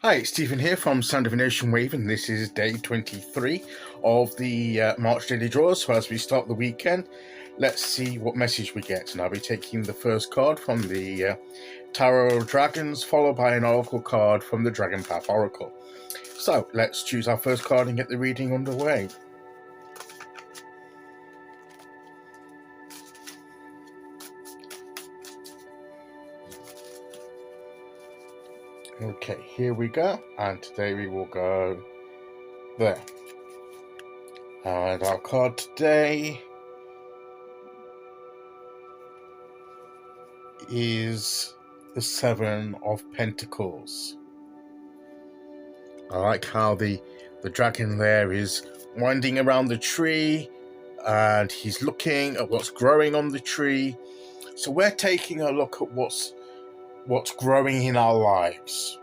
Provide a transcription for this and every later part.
Hi, it's Stephen here from Sound of an Ocean Wave, and this is day 23 of the March Daily Draws. So as we start the weekend, let's see what message we get. And I'll be taking the first card from the Tarot of Dragons, followed by an Oracle card from the Dragon Path Oracle. So let's choose our first card and get the reading underway. Okay, here we go, and today we will go there. And our card today is the Seven of Pentacles. I like how the dragon there is winding around the tree, and he's looking at what's growing on the tree. So we're taking a look at what's growing in our lives,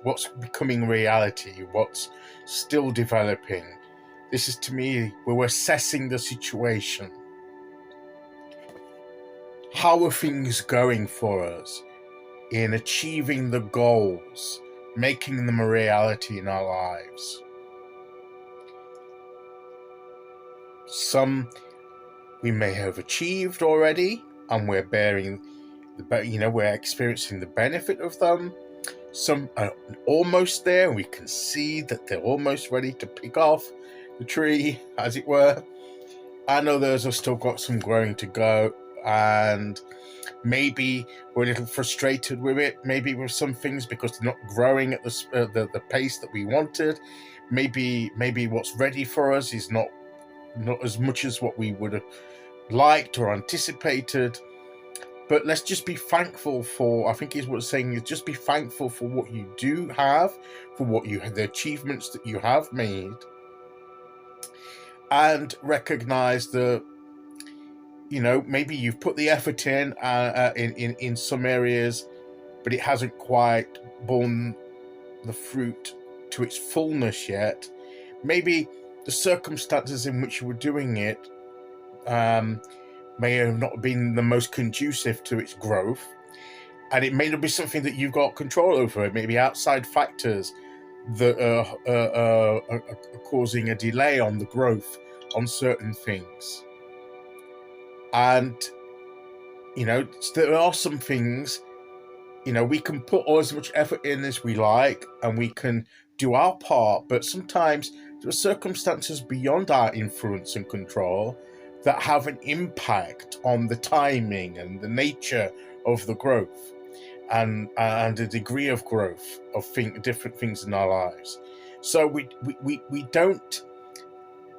what's becoming reality, what's still developing. This is, to me, where we're assessing the situation. How are things going for us in achieving the goals, making them a reality in our lives? Some we may have achieved already, and we're we're experiencing the benefit of them. Some are almost there, and we can see that they're almost ready to pick off the tree, as it were. And others have still got some growing to go, and maybe we're a little frustrated with it, maybe with some things because they're not growing at the pace that we wanted. Maybe what's ready for us is not as much as what we would have liked or anticipated. But let's just be thankful for, I think is what it's saying, is just be thankful for what you do have, for the achievements that you have made, and recognize that, maybe you've put the effort in some areas, but it hasn't quite borne the fruit to its fullness yet. Maybe the circumstances in which you were doing it may have not been the most conducive to its growth, and it may not be something that you've got control over. It may be outside factors that are causing a delay on the growth on certain things. And there are some things, we can put as much effort in as we like, and we can do our part, but sometimes there are circumstances beyond our influence and control that have an impact on the timing and the nature of the growth and the degree of growth of different things in our lives. So we don't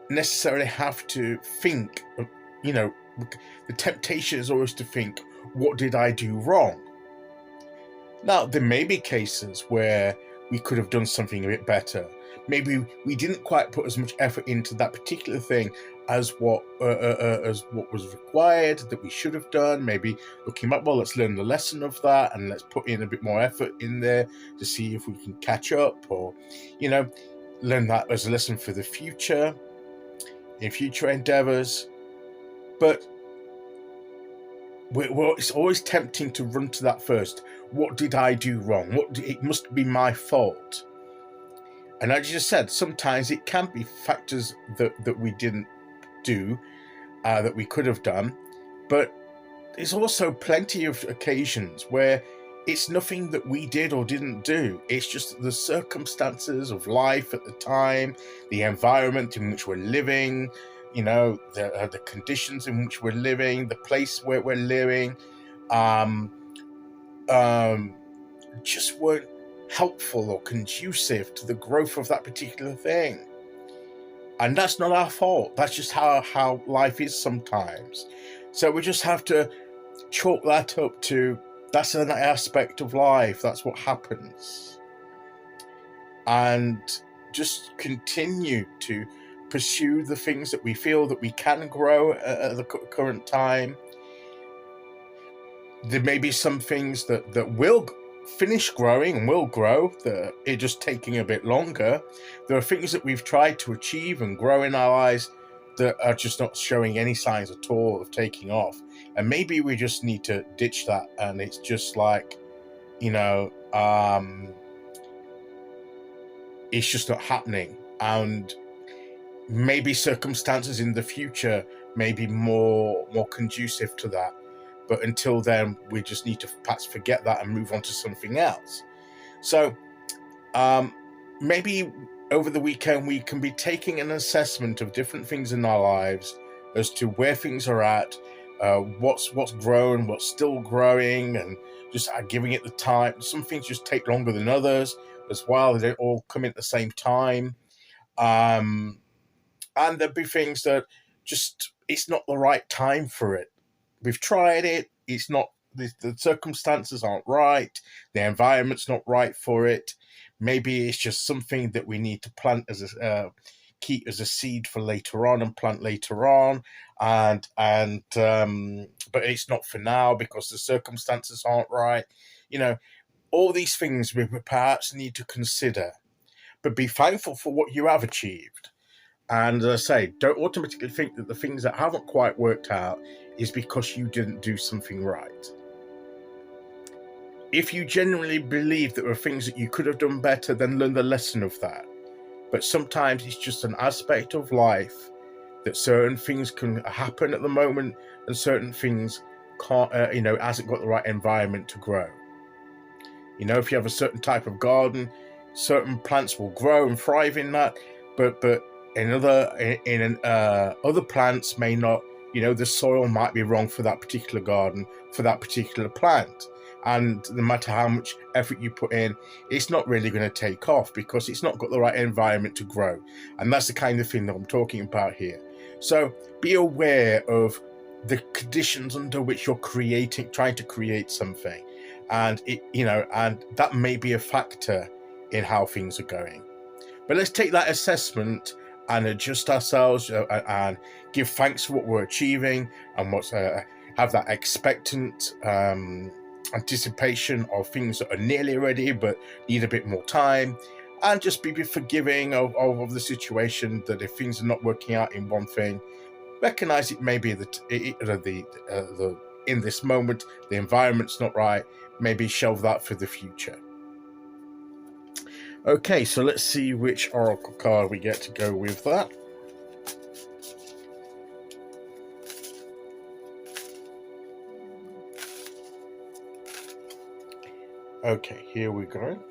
necessarily have to think, the temptation is always to think, what did I do wrong? Now, there may be cases where we could have done something a bit better. Maybe we didn't quite put as much effort into that particular thing as what was required, that we should have done. Maybe looking back, well, let's learn the lesson of that, and let's put in a bit more effort in there to see if we can catch up, or learn that as a lesson for the future, in future endeavors. But it's always tempting to run to that first. What did I do wrong? It must be my fault. And as I just said, sometimes it can be factors that we didn't do, that we could have done. But there's also plenty of occasions where it's nothing that we did or didn't do. It's just the circumstances of life at the time, the environment in which we're living, the conditions in which we're living, the place where we're living, just weren't helpful or conducive to the growth of that particular thing. And that's not our fault. That's just how life is sometimes. So we just have to chalk that up to, that's an aspect of life. That's what happens. And just continue to pursue the things that we feel that we can grow at the current time. There may be some things that will finish growing and will grow, that are just taking a bit longer. There are things that we've tried to achieve and grow in our lives that are just not showing any signs at all of taking off. And maybe we just need to ditch that, and it's just like, it's just not happening. And maybe circumstances in the future may be more conducive to that. But until then, we just need to perhaps forget that and move on to something else. So maybe over the weekend, we can be taking an assessment of different things in our lives as to where things are at, what's grown, what's still growing, and just giving it the time. Some things just take longer than others as well. They don't all come in at the same time. And there'll be things that just, it's not the right time for it. We've tried it. It's not, the circumstances aren't right. The environment's not right for it. Maybe it's just something that we need to plant as keep as a seed for later on and plant later on. But it's not for now because the circumstances aren't right. All these things we perhaps need to consider, but be thankful for what you have achieved. And as I say, don't automatically think that the things that haven't quite worked out is because you didn't do something right. If you genuinely believe that there are things that you could have done better, then learn the lesson of that. But sometimes it's just an aspect of life that certain things can happen at the moment and certain things can't, hasn't got the right environment to grow. If you have a certain type of garden, certain plants will grow and thrive in that, but other plants may not. The soil might be wrong for that particular garden, for that particular plant, and no matter how much effort you put in, it's not really going to take off because it's not got the right environment to grow. And that's the kind of thing that I'm talking about here. So be aware of the conditions under which you're trying to create something, and and that may be a factor in how things are going. But let's take that assessment and adjust ourselves and give thanks for what we're achieving and have that expectant anticipation of things that are nearly ready but need a bit more time, and just be forgiving of the situation that if things are not working out in one thing, recognize it may be in this moment the environment's not right, maybe shelve that for the future. Okay, so let's see which oracle card we get to go with that. Okay, here we go.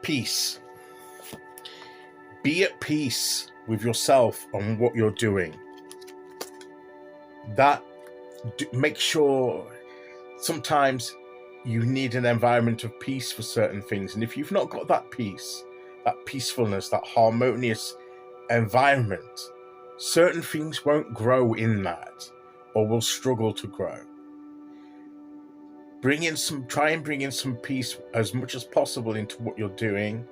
Peace. Be at peace with yourself and what you're doing. Make sure sometimes you need an environment of peace for certain things. And if you've not got that peace, that peacefulness, that harmonious environment, certain things won't grow in that or will struggle to grow. Try and bring in some peace as much as possible into what you're doing,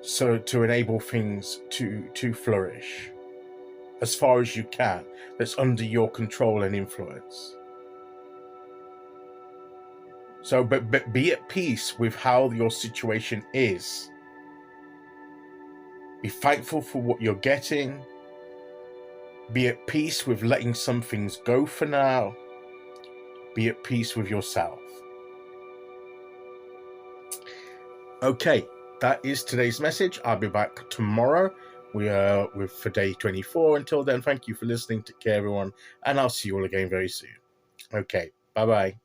so to enable things to flourish as far as you can, that's under your control and influence. So, but be at peace with how your situation is. Be thankful for what you're getting. Be at peace with letting some things go for now. Be at peace with yourself. Okay, that is today's message. I'll be back tomorrow. We are for day 24. Until then, thank you for listening. Take care, everyone, and I'll see you all again very soon. Okay, bye-bye.